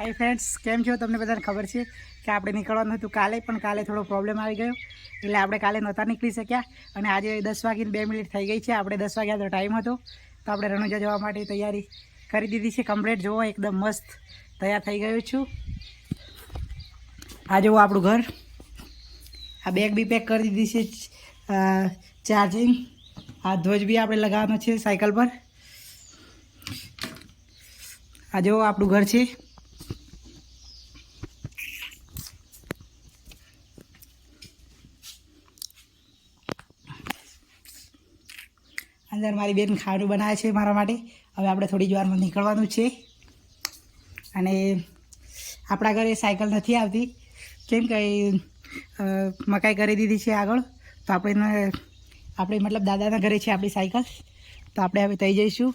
Hi friends came छो तमने बधाने खबर है कि आपणे निकळવાનું હતું કાલે પણ કાલે થોડો પ્રોબ્લેમ આવી ગયો એટલે આપણે કાલે નહોતા નીકળી શક્યા અને આજે 10:02 થઈ ગઈ છે। આપણે 10 વાગ્યાનો ટાઈમ હતો તો આપણે રણુજા જવા માટે તૈયારી કરી દીધી છે કમ્પ્લીટ। જો એકદમ મસ્ત તૈયાર થઈ ગયો છું। આ જો આપણું ઘર, આ બેગ બી પેક કરી દીધી છે, ચાર્જિંગ, આ ધ્વજ બી આપણે લગાવવાનો છે સાયકલ પર। આ જો આપણું ઘર છે। अंदर मारी बेन खाणुं बनावे छे मारा माटे। हवे आपणे थोड़ी ज वारमां निकळवानुं छे अने आपणा घरे सायकल नथी आवती केम के मकाई करी दीधी छे आगळ। तो આપણે मतलब दादाना घरे छे आपणी सायकल। तो આપણે हवे तई जईशुं,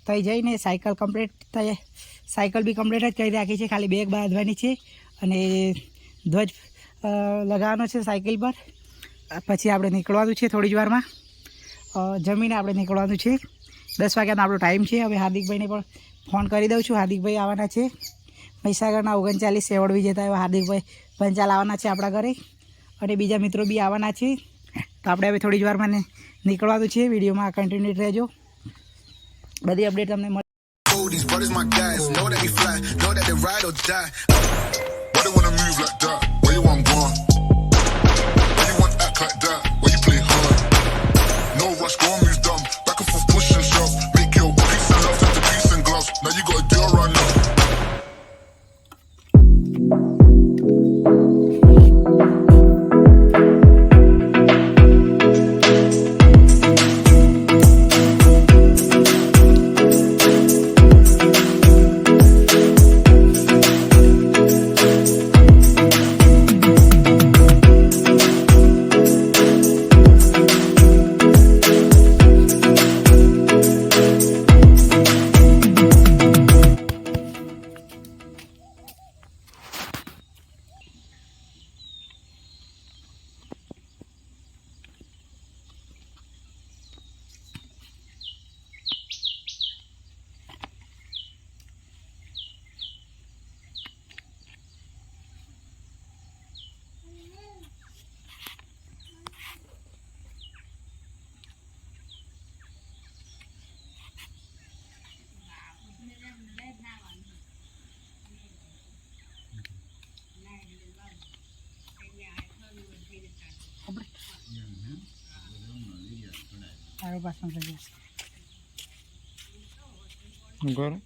तई जईने सायकल कम्प्लीट थाय। सायकल बी कम्प्लीट ज करी राखी छे, खाली बेग बांधवानी छे अने ध्वज लगावવાનો छे सायकल पर। पछी આપણે નીકળવાનું છે થોડી જ વારમાં। जमीने આપણે નીકળવાનું છે। 10 વાગ્યાનો આપણો ટાઈમ છે। હવે હાર્દિકભાઈને પણ ફોન કરી દઉં છું। હાર્દિકભાઈ આવવાના છે મહીસાગરના 39 સેવડ વિજેતા એવા હાર્દિકભાઈ પંચાલ આવવાના છે આપણા ઘરે અને બીજા મિત્રો બી આવવાના છે। તો આપણે હવે થોડી જ વારમાં નીકળવાનું છે। વિડીયોમાં કન્ટિન્યુ રહેજો, બધી અપડેટ તમને મળે। Agora.